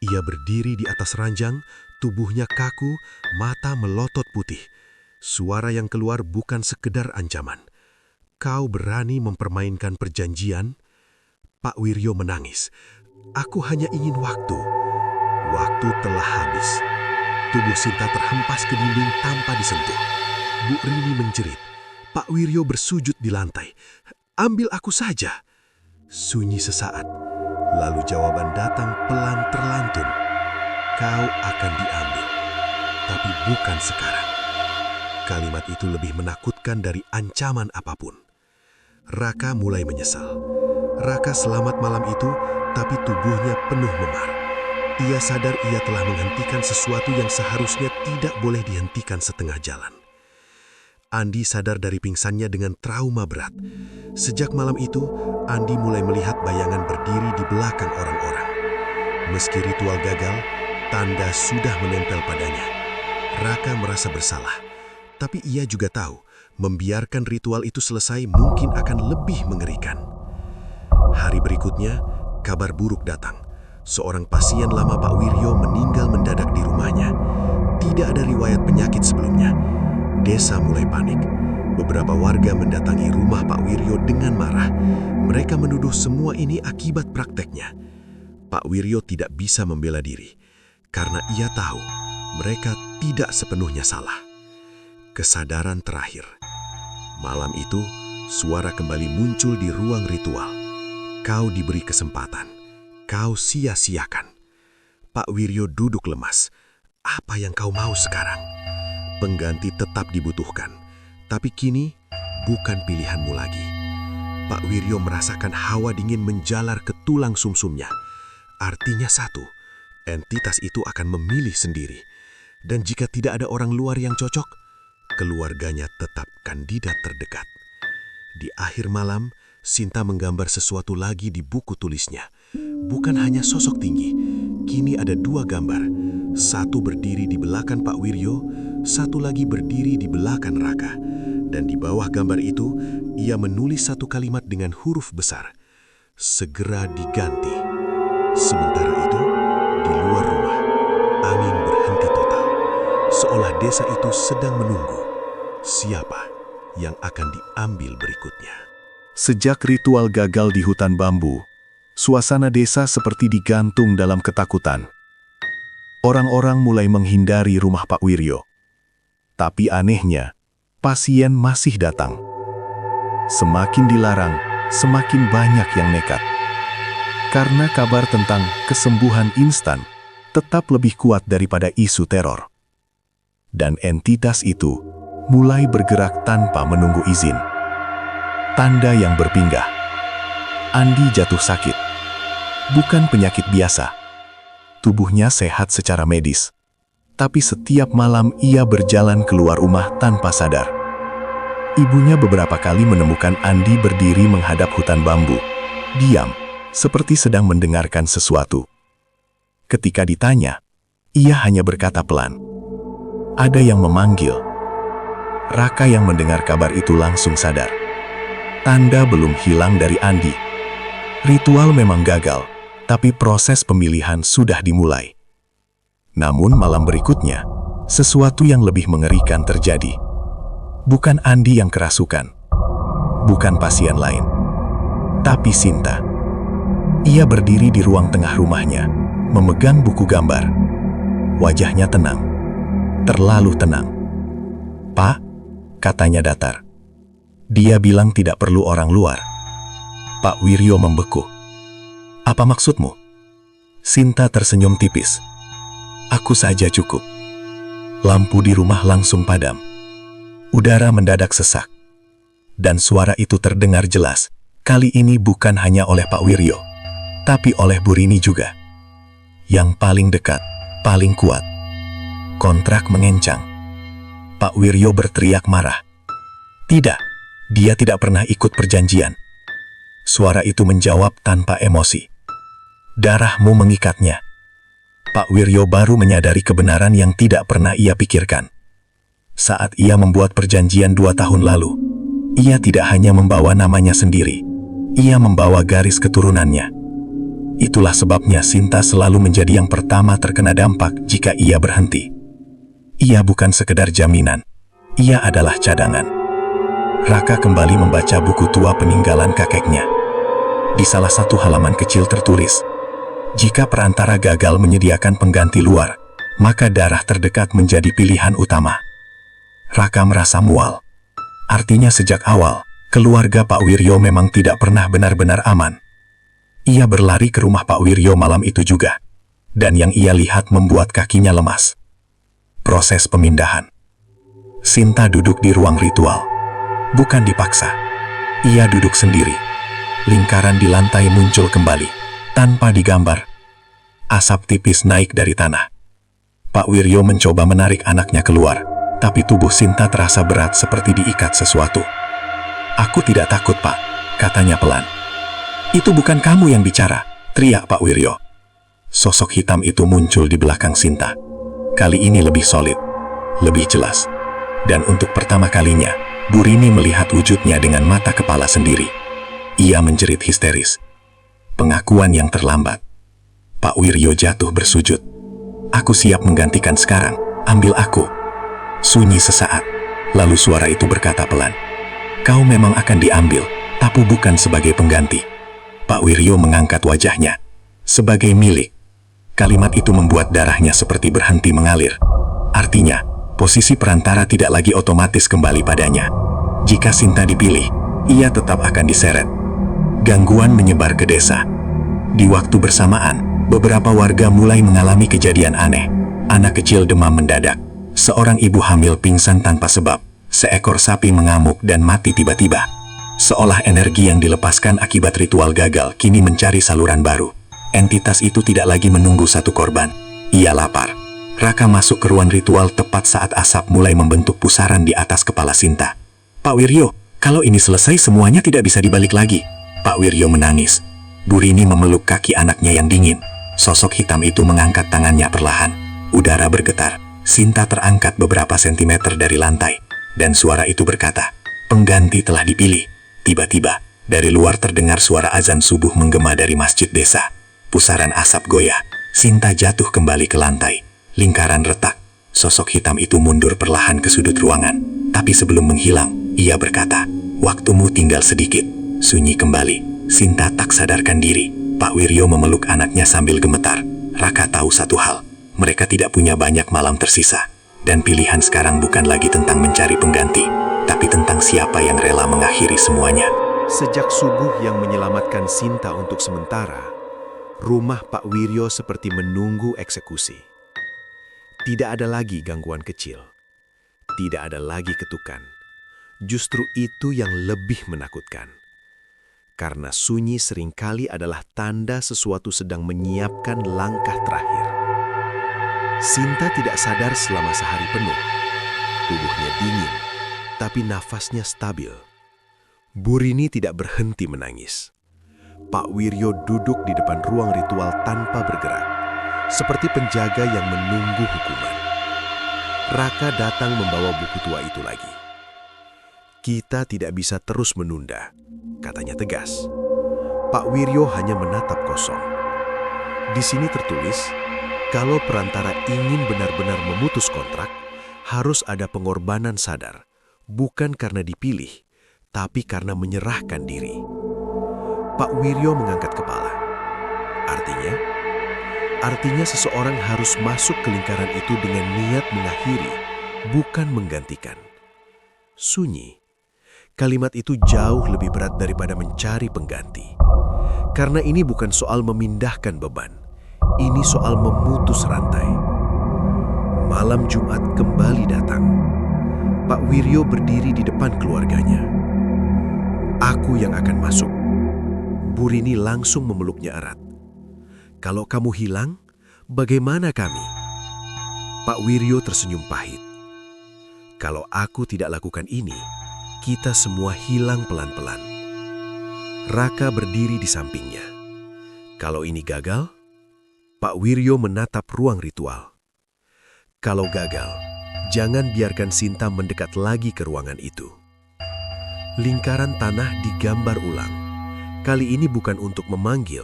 Ia berdiri di atas ranjang, tubuhnya kaku, mata melotot putih. Suara yang keluar bukan sekedar ancaman. "Kau berani mempermainkan perjanjian?" Pak Wiryo menangis. "Aku hanya ingin waktu." Waktu telah habis. Tubuh Sinta terhempas ke dinding tanpa disentuh. Bu Rini menjerit. Pak Wiryo bersujud di lantai. "Ambil aku saja." Sunyi sesaat. Lalu jawaban datang pelan terlantun. "Kau akan diambil. Tapi bukan sekarang." Kalimat itu lebih menakutkan dari ancaman apapun. Raka mulai menyesal. Raka selamat malam itu, tapi tubuhnya penuh memar. Ia sadar ia telah menghentikan sesuatu yang seharusnya tidak boleh dihentikan setengah jalan. Andi sadar dari pingsannya dengan trauma berat. Sejak malam itu, Andi mulai melihat bayangan berdiri di belakang orang-orang. Meski ritual gagal, tanda sudah menempel padanya. Raka merasa bersalah, tapi ia juga tahu membiarkan ritual itu selesai mungkin akan lebih mengerikan. Hari berikutnya, kabar buruk datang. Seorang pasien lama Pak Wiryo meninggal mendadak di rumahnya. Tidak ada riwayat penyakit sebelumnya. Desa mulai panik. Beberapa warga mendatangi rumah Pak Wiryo dengan marah. Mereka menuduh semua ini akibat prakteknya. Pak Wiryo tidak bisa membela diri, karena ia tahu mereka tidak sepenuhnya salah. Kesadaran terakhir. Malam itu, suara kembali muncul di ruang ritual. "Kau diberi kesempatan. Kau sia-siakan." Pak Wiryo duduk lemas. "Apa yang kau mau sekarang?" Pengganti tetap dibutuhkan, tapi kini bukan pilihanmu lagi. Pak Wiryo merasakan hawa dingin menjalar ke tulang sumsumnya. Artinya satu, entitas itu akan memilih sendiri. Dan jika tidak ada orang luar yang cocok, keluarganya tetap kandidat terdekat. Di akhir malam, Sinta menggambar sesuatu lagi di buku tulisnya. Bukan hanya sosok tinggi, kini ada dua gambar. Satu berdiri di belakang Pak Wiryo, satu lagi berdiri di belakang Raka. Dan di bawah gambar itu, ia menulis satu kalimat dengan huruf besar. "Segera diganti." Sementara itu, di luar rumah, angin berhenti total. Seolah desa itu sedang menunggu siapa yang akan diambil berikutnya. Sejak ritual gagal di hutan bambu, suasana desa seperti digantung dalam ketakutan. Orang-orang mulai menghindari rumah Pak Wiryo. Tapi anehnya, pasien masih datang. Semakin dilarang, semakin banyak yang nekat. Karena kabar tentang kesembuhan instan tetap lebih kuat daripada isu teror. Dan entitas itu mulai bergerak tanpa menunggu izin. Tanda yang berpinggah. Andi jatuh sakit. Bukan penyakit biasa. Tubuhnya sehat secara medis. Tapi setiap malam ia berjalan keluar rumah tanpa sadar. Ibunya beberapa kali menemukan Andi berdiri menghadap hutan bambu. Diam, seperti sedang mendengarkan sesuatu. Ketika ditanya, ia hanya berkata pelan, "Ada yang memanggil." Raka yang mendengar kabar itu langsung sadar. Tanda belum hilang dari Andi. Ritual memang gagal, tapi proses pemilihan sudah dimulai. Namun malam berikutnya, sesuatu yang lebih mengerikan terjadi. Bukan Andi yang kerasukan, bukan pasien lain, tapi Sinta. Ia berdiri di ruang tengah rumahnya, memegang buku gambar. Wajahnya tenang, terlalu tenang. "Pak," katanya datar. Dia bilang tidak perlu orang luar. Pak Wiryo membeku. "Apa maksudmu?" Sinta tersenyum tipis. "Aku saja cukup." Lampu di rumah langsung padam. Udara mendadak sesak. Dan suara itu terdengar jelas. Kali ini bukan hanya oleh Pak Wiryo, tapi oleh Bu Rini juga. Yang paling dekat, paling kuat. Kontrak mengencang. Pak Wiryo berteriak marah. "Tidak, dia tidak pernah ikut perjanjian." Suara itu menjawab tanpa emosi. "Darahmu mengikatnya." Pak Wiryo baru menyadari kebenaran yang tidak pernah ia pikirkan. Saat ia membuat perjanjian 2 tahun lalu, ia tidak hanya membawa namanya sendiri, ia membawa garis keturunannya. Itulah sebabnya Sinta selalu menjadi yang pertama terkena dampak jika ia berhenti. Ia bukan sekedar jaminan, ia adalah cadangan. Raka kembali membaca buku tua peninggalan kakeknya. Di salah satu halaman kecil tertulis, jika perantara gagal menyediakan pengganti luar, maka darah terdekat menjadi pilihan utama. Raka merasa mual. Artinya sejak awal, keluarga Pak Wiryo memang tidak pernah benar-benar aman. Ia berlari ke rumah Pak Wiryo malam itu juga. Dan yang ia lihat membuat kakinya lemas. Proses pemindahan. Sinta duduk di ruang ritual. Bukan dipaksa. Ia duduk sendiri. Lingkaran di lantai muncul kembali. Tanpa digambar. Asap tipis naik dari tanah. Pak Wiryo mencoba menarik anaknya keluar, tapi tubuh Sinta terasa berat seperti diikat sesuatu. "Aku tidak takut, Pak," katanya pelan. "Itu bukan kamu yang bicara," teriak Pak Wiryo. Sosok hitam itu muncul di belakang Sinta. Kali ini lebih solid, lebih jelas. Dan untuk pertama kalinya, Bu Rini melihat wujudnya dengan mata kepala sendiri. Ia menjerit histeris. Pengakuan yang terlambat. Pak Wiryo jatuh bersujud. "Aku siap menggantikan sekarang, ambil aku." Sunyi sesaat, lalu suara itu berkata pelan, "Kau memang akan diambil, tapi bukan sebagai pengganti." Pak Wiryo mengangkat wajahnya. "Sebagai milik." Kalimat itu membuat darahnya seperti berhenti mengalir. Artinya, posisi perantara tidak lagi otomatis kembali padanya. Jika Sinta dipilih, ia tetap akan diseret. Gangguan menyebar ke desa. Di waktu bersamaan, beberapa warga mulai mengalami kejadian aneh. Anak kecil demam mendadak. Seorang ibu hamil pingsan tanpa sebab. Seekor sapi mengamuk dan mati tiba-tiba. Seolah energi yang dilepaskan akibat ritual gagal kini mencari saluran baru. Entitas itu tidak lagi menunggu satu korban. Ia lapar. Raka masuk ke ruang ritual tepat saat asap mulai membentuk pusaran di atas kepala Sinta. "Pak Wiryo, kalau ini selesai semuanya tidak bisa dibalik lagi." Pak Wiryo menangis. Bu Rini memeluk kaki anaknya yang dingin. Sosok hitam itu mengangkat tangannya perlahan. Udara bergetar. Sinta terangkat beberapa sentimeter dari lantai. Dan suara itu berkata, "Pengganti telah dipilih." Tiba-tiba, dari luar terdengar suara azan subuh menggema dari masjid desa. Pusaran asap goyah. Sinta jatuh kembali ke lantai. Lingkaran retak. Sosok hitam itu mundur perlahan ke sudut ruangan. Tapi sebelum menghilang, ia berkata, "Waktumu tinggal sedikit." Sunyi kembali. Sinta tak sadarkan diri. Pak Wiryo memeluk anaknya sambil gemetar. Raka tahu satu hal. Mereka tidak punya banyak malam tersisa. Dan pilihan sekarang bukan lagi tentang mencari pengganti, tapi tentang siapa yang rela mengakhiri semuanya. Sejak subuh yang menyelamatkan Sinta untuk sementara, rumah Pak Wiryo seperti menunggu eksekusi. Tidak ada lagi gangguan kecil. Tidak ada lagi ketukan. Justru itu yang lebih menakutkan. Karena sunyi seringkali adalah tanda sesuatu sedang menyiapkan langkah terakhir. Sinta tidak sadar selama sehari penuh. Tubuhnya dingin, tapi nafasnya stabil. Burini tidak berhenti menangis. Pak Wiryo duduk di depan ruang ritual tanpa bergerak, seperti penjaga yang menunggu hukuman. Raka datang membawa buku tua itu lagi. "Kita tidak bisa terus menunda," katanya tegas. Pak Wiryo hanya menatap kosong. Di sini tertulis, kalau perantara ingin benar-benar memutus kontrak, harus ada pengorbanan sadar, bukan karena dipilih, tapi karena menyerahkan diri. Pak Wiryo mengangkat kepala. Artinya seseorang harus masuk ke lingkaran itu dengan niat mengakhiri, bukan menggantikan. Sunyi. Kalimat itu jauh lebih berat daripada mencari pengganti. Karena ini bukan soal memindahkan beban. Ini soal memutus rantai. Malam Jumat kembali datang. Pak Wiryo berdiri di depan keluarganya. "Aku yang akan masuk." Burini langsung memeluknya erat. "Kalau kamu hilang, bagaimana kami?" Pak Wiryo tersenyum pahit. "Kalau aku tidak lakukan ini, kita semua hilang pelan-pelan." Raka berdiri di sampingnya. "Kalau ini gagal," Pak Wiryo menatap ruang ritual. "Kalau gagal, jangan biarkan Sinta mendekat lagi ke ruangan itu." Lingkaran tanah digambar ulang. Kali ini bukan untuk memanggil,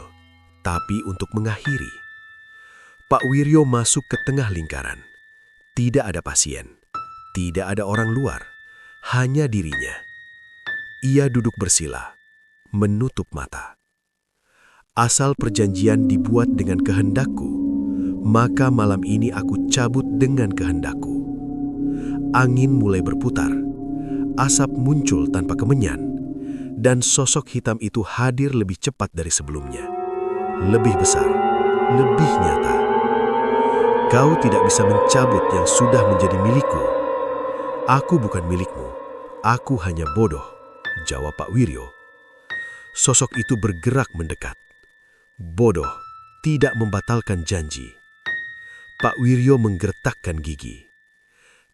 tapi untuk mengakhiri. Pak Wiryo masuk ke tengah lingkaran. Tidak ada pasien, tidak ada orang luar, hanya dirinya. Ia duduk bersila, menutup mata. "Asal perjanjian dibuat dengan kehendakku, maka malam ini aku cabut dengan kehendakku." Angin mulai berputar, asap muncul tanpa kemenyan, dan sosok hitam itu hadir lebih cepat dari sebelumnya. Lebih besar, lebih nyata. "Kau tidak bisa mencabut yang sudah menjadi milikku." "Aku bukan milikmu, aku hanya bodoh," jawab Pak Wiryo. Sosok itu bergerak mendekat. Bodoh tidak membatalkan janji. Pak Wiryo menggertakkan gigi.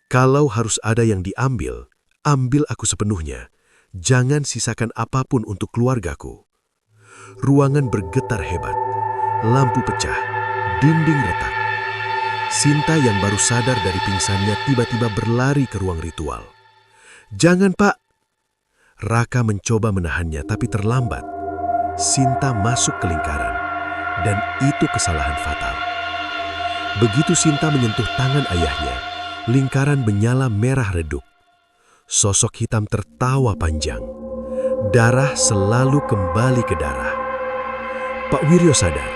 "Kalau harus ada yang diambil, ambil aku sepenuhnya. Jangan sisakan apapun untuk keluargaku." Ruangan bergetar hebat. Lampu pecah, dinding retak. Sinta yang baru sadar dari pingsannya tiba-tiba berlari ke ruang ritual. "Jangan, Pak!" Raka mencoba menahannya, tapi terlambat. Sinta masuk ke lingkaran, dan itu kesalahan fatal. Begitu Sinta menyentuh tangan ayahnya, lingkaran menyala merah redup. Sosok hitam tertawa panjang. Darah selalu kembali ke darah. Pak Wiryo sadar,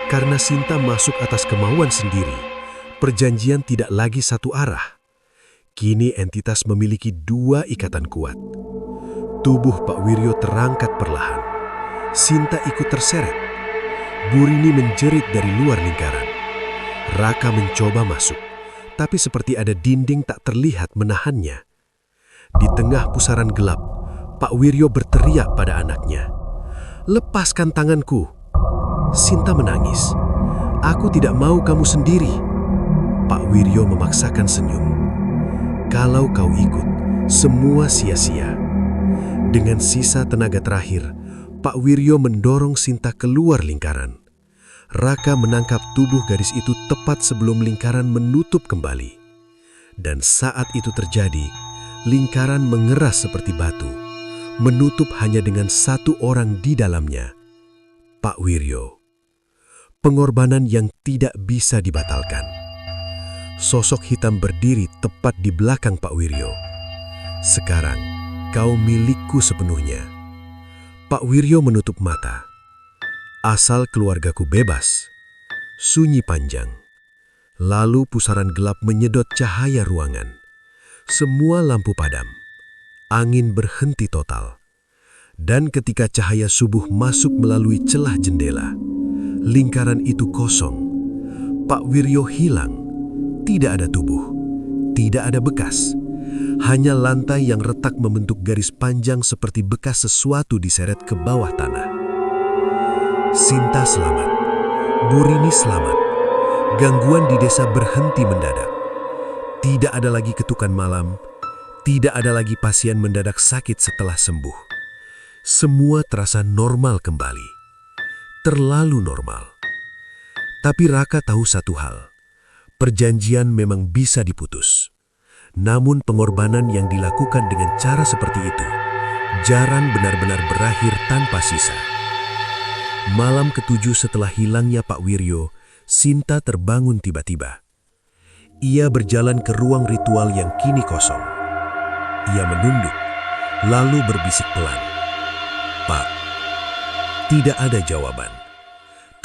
karena Sinta masuk atas kemauan sendiri, perjanjian tidak lagi satu arah. Kini entitas memiliki dua ikatan kuat. Tubuh Pak Wiryo terangkat perlahan. Sinta ikut terseret. Burini menjerit dari luar lingkaran. Raka mencoba masuk, tapi seperti ada dinding tak terlihat menahannya. Di tengah pusaran gelap, Pak Wiryo berteriak pada anaknya, "Lepaskan tanganku!" Sinta menangis. "Aku tidak mau kamu sendiri." Pak Wiryo memaksakan senyum. "Kalau kau ikut, semua sia-sia." Dengan sisa tenaga terakhir, Pak Wiryo mendorong Sinta keluar lingkaran. Raka menangkap tubuh gadis itu tepat sebelum lingkaran menutup kembali. Dan saat itu terjadi, lingkaran mengeras seperti batu, menutup hanya dengan satu orang di dalamnya, Pak Wiryo. Pengorbanan yang tidak bisa dibatalkan. Sosok hitam berdiri tepat di belakang Pak Wiryo. "Sekarang, kau milikku sepenuhnya." Pak Wiryo menutup mata. "Asal keluargaku bebas." Sunyi panjang. Lalu pusaran gelap menyedot cahaya ruangan. Semua lampu padam. Angin berhenti total. Dan ketika cahaya subuh masuk melalui celah jendela, lingkaran itu kosong. Pak Wiryo hilang. Tidak ada tubuh, tidak ada bekas. Hanya lantai yang retak membentuk garis panjang seperti bekas sesuatu diseret ke bawah tanah. Sinta selamat. Bu Rini selamat. Gangguan di desa berhenti mendadak. Tidak ada lagi ketukan malam. Tidak ada lagi pasien mendadak sakit setelah sembuh. Semua terasa normal kembali. Terlalu normal. Tapi Raka tahu satu hal. Perjanjian memang bisa diputus. Namun pengorbanan yang dilakukan dengan cara seperti itu jarang benar-benar berakhir tanpa sisa. Malam ketujuh setelah hilangnya Pak Wiryo, Sinta terbangun tiba-tiba. Ia berjalan ke ruang ritual yang kini kosong. Ia menunduk, lalu berbisik pelan. Pak, tidak ada jawaban.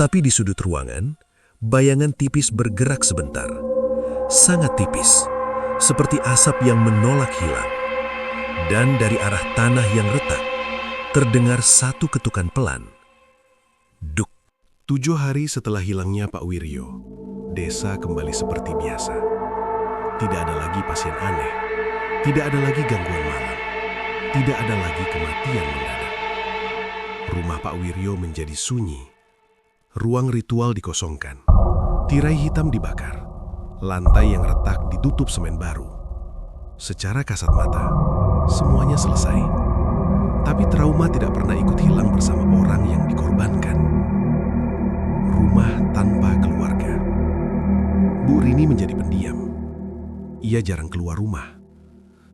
Tapi di sudut ruangan, bayangan tipis bergerak sebentar. Sangat tipis, seperti asap yang menolak hilang. Dan dari arah tanah yang retak, terdengar satu ketukan pelan. Duk. 7 hari setelah hilangnya Pak Wiryo, desa kembali seperti biasa. Tidak ada lagi pasien aneh, tidak ada lagi gangguan malam, tidak ada lagi kematian mendadak. Rumah Pak Wiryo menjadi sunyi. Ruang ritual dikosongkan. Tirai hitam dibakar. Lantai yang retak ditutup semen baru. Secara kasat mata, semuanya selesai. Tapi trauma tidak pernah ikut hilang bersama orang yang dikorbankan. Rumah tanpa keluarga. Bu Rini menjadi pendiam. Ia jarang keluar rumah.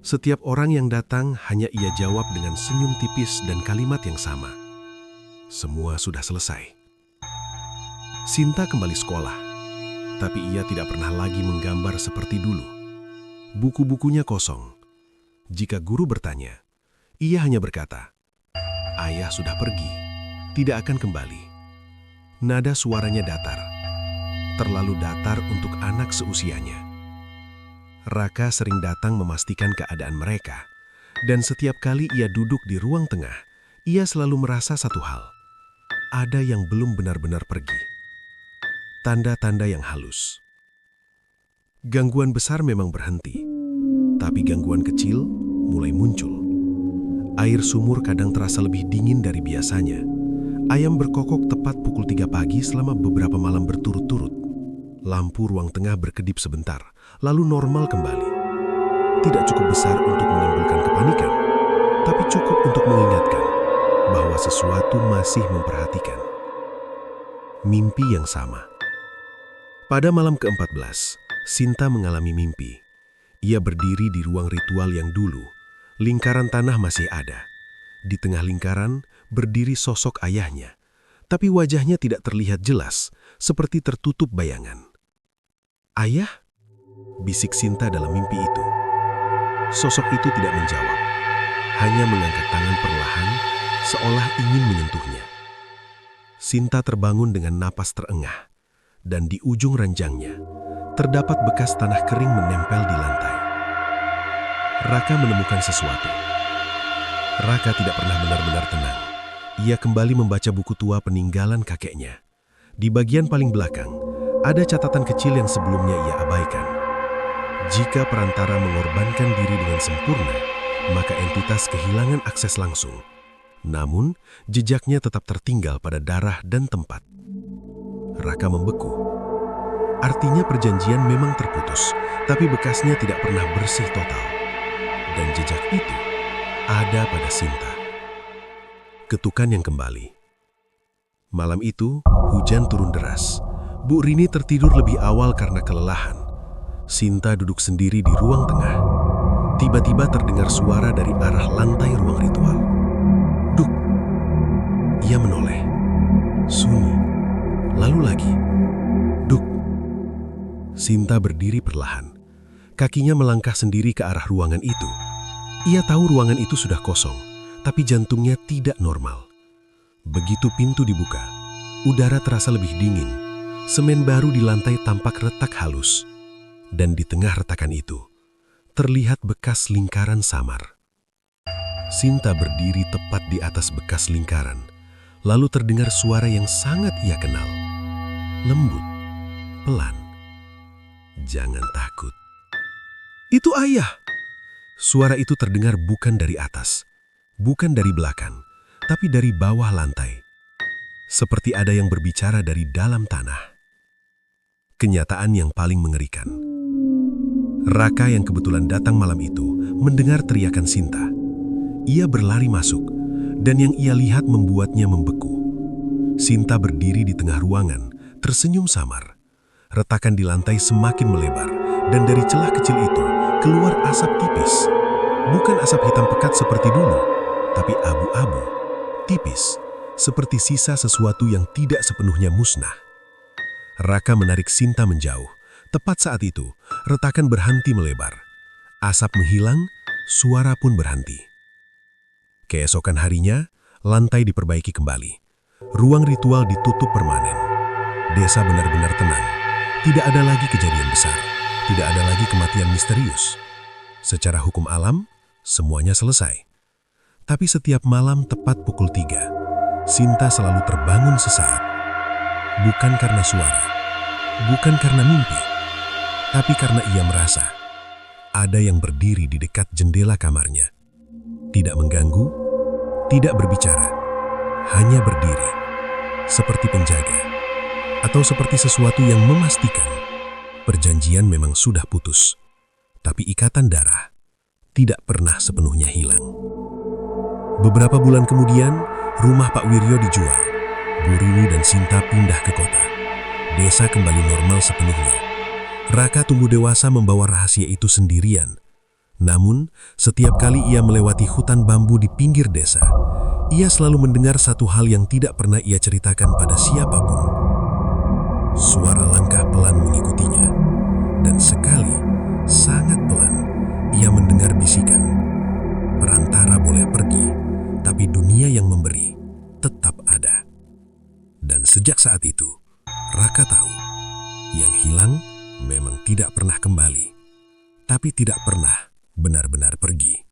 Setiap orang yang datang hanya ia jawab dengan senyum tipis dan kalimat yang sama. Semua sudah selesai. Sinta kembali sekolah, tapi ia tidak pernah lagi menggambar seperti dulu. Buku-bukunya kosong. Jika guru bertanya, ia hanya berkata, "Ayah sudah pergi, tidak akan kembali." Nada suaranya datar, terlalu datar untuk anak seusianya. Raka sering datang memastikan keadaan mereka, dan setiap kali ia duduk di ruang tengah, ia selalu merasa satu hal. Ada yang belum benar-benar pergi. Tanda-tanda yang halus. Gangguan besar memang berhenti, tapi gangguan kecil mulai muncul. Air sumur kadang terasa lebih dingin dari biasanya. Ayam berkokok tepat pukul 3 pagi selama beberapa malam berturut-turut. Lampu ruang tengah berkedip sebentar, lalu normal kembali. Tidak cukup besar untuk menimbulkan kepanikan, tapi cukup untuk mengingatkan bahwa sesuatu masih memperhatikan. Mimpi yang sama. Pada malam ke-14, Sinta mengalami mimpi. Ia berdiri di ruang ritual yang dulu. Lingkaran tanah masih ada. Di tengah lingkaran berdiri sosok ayahnya, tapi wajahnya tidak terlihat jelas, seperti tertutup bayangan. "Ayah?" bisik Sinta dalam mimpi itu. Sosok itu tidak menjawab, hanya mengangkat tangan perlahan, seolah ingin menyentuhnya. Sinta terbangun dengan napas terengah, dan di ujung ranjangnya terdapat bekas tanah kering menempel di lantai. Raka menemukan sesuatu. Raka tidak pernah benar-benar tenang. Ia kembali membaca buku tua peninggalan kakeknya. Di bagian paling belakang, ada catatan kecil yang sebelumnya ia abaikan. Jika perantara mengorbankan diri dengan sempurna, maka entitas kehilangan akses langsung. Namun, jejaknya tetap tertinggal pada darah dan tempat. Raka membeku. Artinya perjanjian memang terputus, tapi bekasnya tidak pernah bersih total. Dan jejak itu ada pada Sinta. Ketukan yang kembali. Malam itu, hujan turun deras. Bu Rini tertidur lebih awal karena kelelahan. Sinta duduk sendiri di ruang tengah. Tiba-tiba terdengar suara dari arah lantai ruang ritual. Duk! Ia menoleh. Sunyi. Lalu lagi. Duk! Sinta berdiri perlahan. Kakinya melangkah sendiri ke arah ruangan itu. Ia tahu ruangan itu sudah kosong, tapi jantungnya tidak normal. Begitu pintu dibuka, udara terasa lebih dingin. Semen baru di lantai tampak retak halus. Dan di tengah retakan itu, terlihat bekas lingkaran samar. Sinta berdiri tepat di atas bekas lingkaran. Lalu terdengar suara yang sangat ia kenal. Lembut, pelan. Jangan takut. Itu ayah. Suara itu terdengar bukan dari atas, bukan dari belakang, tapi dari bawah lantai. Seperti ada yang berbicara dari dalam tanah. Kenyataan yang paling mengerikan. Raka yang kebetulan datang malam itu mendengar teriakan Sinta. Ia berlari masuk, dan yang ia lihat membuatnya membeku. Sinta berdiri di tengah ruangan, tersenyum samar. Retakan di lantai semakin melebar, dan dari celah kecil itu keluar asap tipis. Bukan asap hitam pekat seperti dulu, tapi abu-abu, tipis, seperti sisa sesuatu yang tidak sepenuhnya musnah. Raka menarik Sinta menjauh. Tepat saat itu, retakan berhenti melebar. Asap menghilang, suara pun berhenti. Keesokan harinya, lantai diperbaiki kembali. Ruang ritual ditutup permanen. Desa benar-benar tenang. Tidak ada lagi kejadian besar. Tidak ada lagi kematian misterius. Secara hukum alam, semuanya selesai. Tapi setiap malam tepat pukul 3, Sinta selalu terbangun sesaat. Bukan karena suara, bukan karena mimpi, tapi karena ia merasa ada yang berdiri di dekat jendela kamarnya. Tidak mengganggu, tidak berbicara, hanya berdiri, seperti penjaga, atau seperti sesuatu yang memastikan perjanjian memang sudah putus, tapi ikatan darah tidak pernah sepenuhnya hilang. Beberapa bulan kemudian, rumah Pak Wiryo dijual. Bu Rini dan Sinta pindah ke kota. Desa kembali normal sepenuhnya. Raka tumbuh dewasa membawa rahasia itu sendirian. Namun, setiap kali ia melewati hutan bambu di pinggir desa, ia selalu mendengar satu hal yang tidak pernah ia ceritakan pada siapapun. Suara langkah pelan mengikutinya, dan sekali, sangat pelan, ia mendengar bisikan. Perantara boleh pergi, tapi dunia yang memberi tetap ada. Dan sejak saat itu, Raka tahu, yang hilang memang tidak pernah kembali, tapi tidak pernah benar-benar pergi.